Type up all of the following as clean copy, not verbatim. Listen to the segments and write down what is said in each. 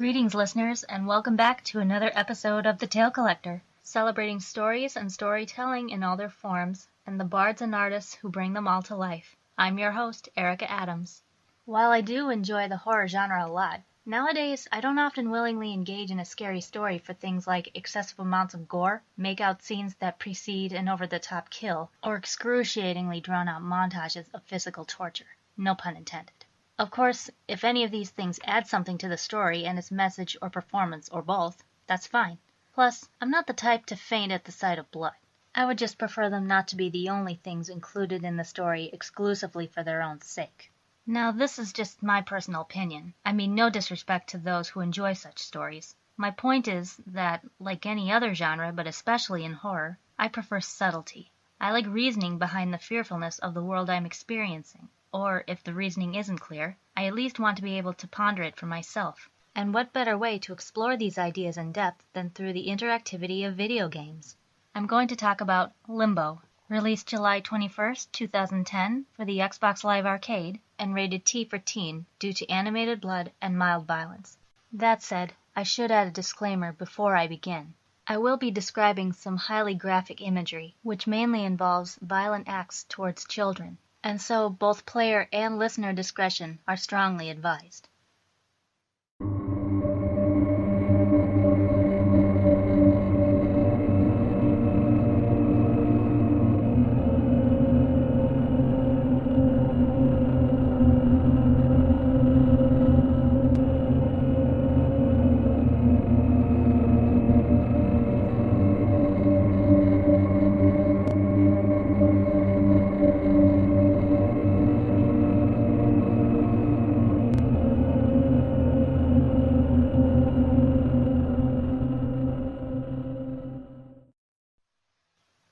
Greetings, listeners, and welcome back to another episode of The Tale Collector, celebrating stories and storytelling in all their forms, and the bards and artists who bring them all to life. I'm your host, Erika Adams. While I do enjoy the horror genre a lot, nowadays I don't often willingly engage in a scary story for things like excessive amounts of gore, make-out scenes that precede an over-the-top kill, or excruciatingly drawn-out montages of physical torture. No pun intended. Of course, if any of these things add something to the story and its message or performance, or both, that's fine. Plus, I'm not the type to faint at the sight of blood. I would just prefer them not to be the only things included in the story exclusively for their own sake. Now, this is just my personal opinion. I mean no disrespect to those who enjoy such stories. My point is that, like any other genre, but especially in horror, I prefer subtlety. I like reasoning behind the fearfulness of the world I'm experiencing. Or, if the reasoning isn't clear, I at least want to be able to ponder it for myself. And what better way to explore these ideas in depth than through the interactivity of video games? I'm going to talk about Limbo, released July 21st, 2010 for the Xbox Live Arcade, and rated T for teen due to animated blood and mild violence. That said, I should add a disclaimer before I begin. I will be describing some highly graphic imagery, which mainly involves violent acts towards children. And so both player and listener discretion are strongly advised.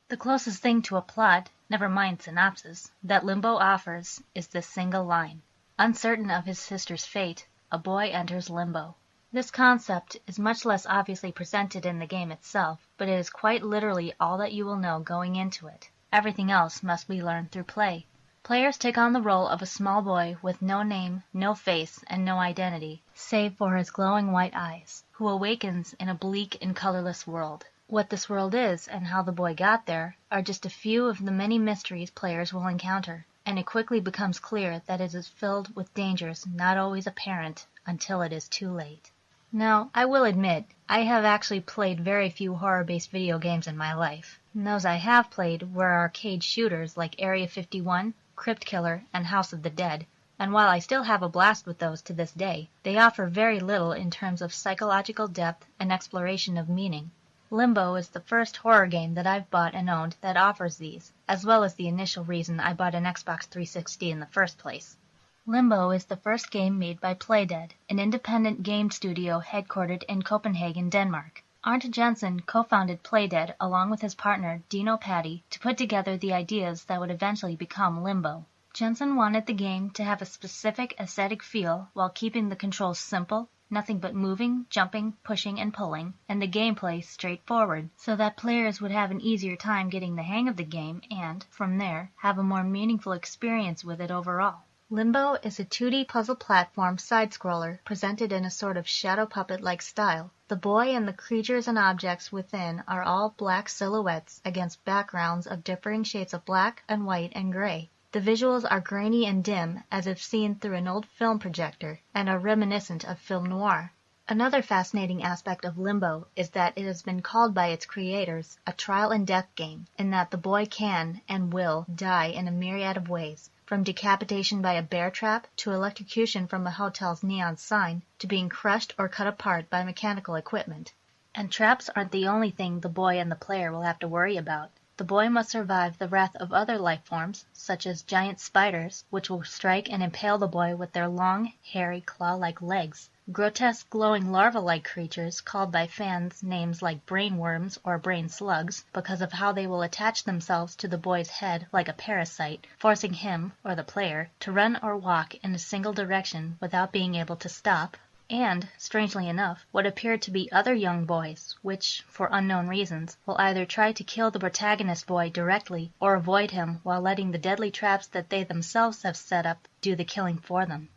The closest thing to a plot, never mind synopsis, that Limbo offers is this single line. Uncertain of his sister's fate, a boy enters limbo. This concept is much less obviously presented in the game itself, but it is quite literally all that you will know going into it. Everything else must be learned through play. Players take on the role of a small boy with no name, no face, and no identity, save for his glowing white eyes, who awakens in a bleak and colorless world. What this world is, and how the boy got there, are just a few of the many mysteries players will encounter, and it quickly becomes clear that it is filled with dangers not always apparent until it is too late. Now, I will admit, I have actually played very few horror-based video games in my life. And those I have played were arcade shooters like Area 51, Crypt Killer, and House of the Dead, and while I still have a blast with those to this day, they offer very little in terms of psychological depth and exploration of meaning. Limbo is the first horror game that I've bought and owned that offers these, as well as the initial reason I bought an Xbox 360 in the first place. Limbo is the first game made by Playdead, an independent game studio headquartered in Copenhagen, Denmark. Arndt Jensen co-founded Playdead along with his partner Dino Patti to put together the ideas that would eventually become Limbo. Jensen wanted the game to have a specific aesthetic feel while keeping the controls simple, nothing but moving, jumping, pushing, and pulling, and the gameplay straightforward, so that players would have an easier time getting the hang of the game and, from there, have a more meaningful experience with it overall. Limbo is a 2D puzzle platform side-scroller presented in a sort of shadow puppet-like style. The boy and the creatures and objects within are all black silhouettes against backgrounds of differing shades of black and white and gray. The visuals are grainy and dim, as if seen through an old film projector, and are reminiscent of film noir. Another fascinating aspect of Limbo is that it has been called by its creators a trial and death game, in that the boy can, and will, die in a myriad of ways, from decapitation by a bear trap, to electrocution from a hotel's neon sign, to being crushed or cut apart by mechanical equipment. And traps aren't the only thing the boy and the player will have to worry about. The boy must survive the wrath of other life forms, such as giant spiders, which will strike and impale the boy with their long, hairy, claw-like legs. Grotesque, glowing larva-like creatures called by fans names like brain worms or brain slugs because of how they will attach themselves to the boy's head like a parasite, forcing him, or the player, to run or walk in a single direction without being able to stop. And, strangely enough, what appear to be other young boys, which, for unknown reasons, will either try to kill the protagonist boy directly or avoid him while letting the deadly traps that they themselves have set up do the killing for them.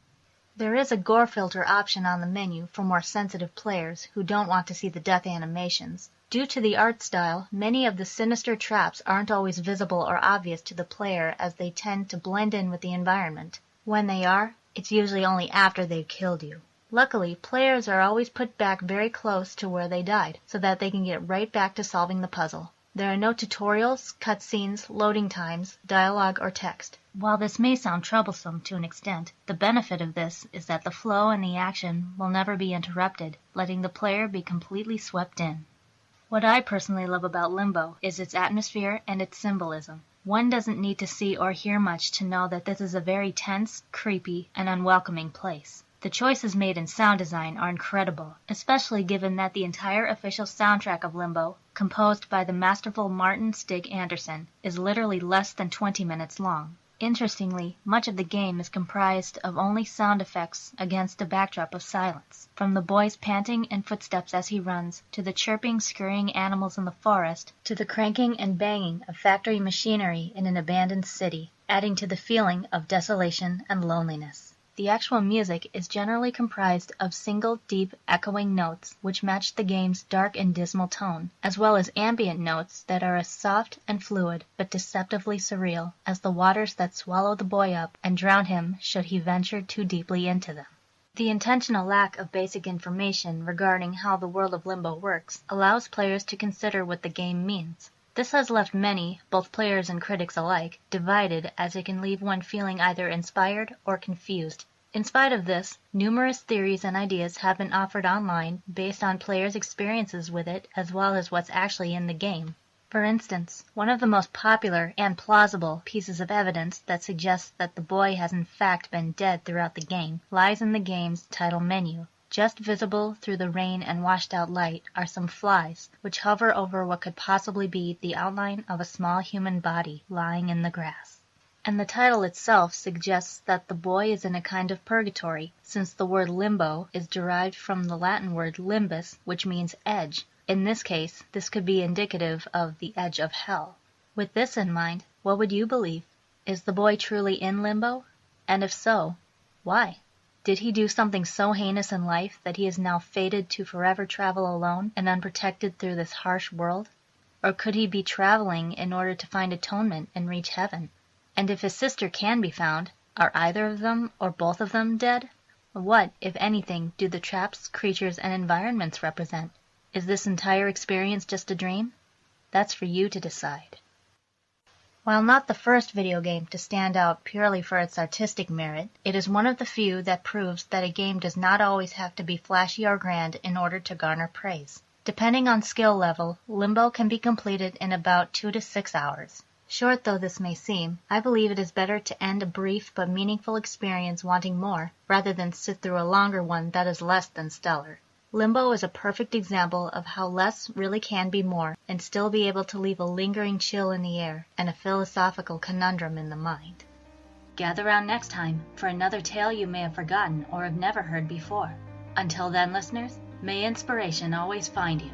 There is a gore filter option on the menu for more sensitive players who don't want to see the death animations. Due to the art style, many of the sinister traps aren't always visible or obvious to the player as they tend to blend in with the environment. When they are, it's usually only after they've killed you. Luckily, players are always put back very close to where they died, so that they can get right back to solving the puzzle. There are no tutorials, cutscenes, loading times, dialogue, or text. While this may sound troublesome to an extent, the benefit of this is that the flow and the action will never be interrupted, letting the player be completely swept in. What I personally love about Limbo is its atmosphere and its symbolism. One doesn't need to see or hear much to know that this is a very tense, creepy, and unwelcoming place. The choices made in sound design are incredible, especially given that the entire official soundtrack of Limbo, composed by the masterful Martin Stig Andersen, is literally less than 20 minutes long. Interestingly, much of the game is comprised of only sound effects against a backdrop of silence, from the boy's panting and footsteps as he runs, to the chirping, scurrying animals in the forest, to the cranking and banging of factory machinery in an abandoned city, adding to the feeling of desolation and loneliness. The actual music is generally comprised of single, deep, echoing notes which match the game's dark and dismal tone, as well as ambient notes that are as soft and fluid but deceptively surreal as the waters that swallow the boy up and drown him should he venture too deeply into them. The intentional lack of basic information regarding how the world of Limbo works allows players to consider what the game means. This has left many, both players and critics alike, divided, as it can leave one feeling either inspired or confused. In spite of this, numerous theories and ideas have been offered online based on players' experiences with it as well as what's actually in the game. For instance, one of the most popular and plausible pieces of evidence that suggests that the boy has in fact been dead throughout the game lies in the game's title menu. Just visible through the rain and washed-out light are some flies, which hover over what could possibly be the outline of a small human body lying in the grass. And the title itself suggests that the boy is in a kind of purgatory, since the word limbo is derived from the Latin word limbus, which means edge. In this case, this could be indicative of the edge of hell. With this in mind, what would you believe? Is the boy truly in limbo? And if so, why? Did he do something so heinous in life that he is now fated to forever travel alone and unprotected through this harsh world? Or could he be traveling in order to find atonement and reach heaven? And if his sister can be found, are either of them or both of them dead? What, if anything, do the traps, creatures, and environments represent? Is this entire experience just a dream? That's for you to decide. While not the first video game to stand out purely for its artistic merit, it is one of the few that proves that a game does not always have to be flashy or grand in order to garner praise. Depending on skill level, Limbo can be completed in about 2 to 6 hours. Short though this may seem, I believe it is better to end a brief but meaningful experience wanting more, rather than sit through a longer one that is less than stellar. Limbo is a perfect example of how less really can be more and still be able to leave a lingering chill in the air and a philosophical conundrum in the mind. Gather round next time for another tale you may have forgotten or have never heard before. Until then, listeners, may inspiration always find you.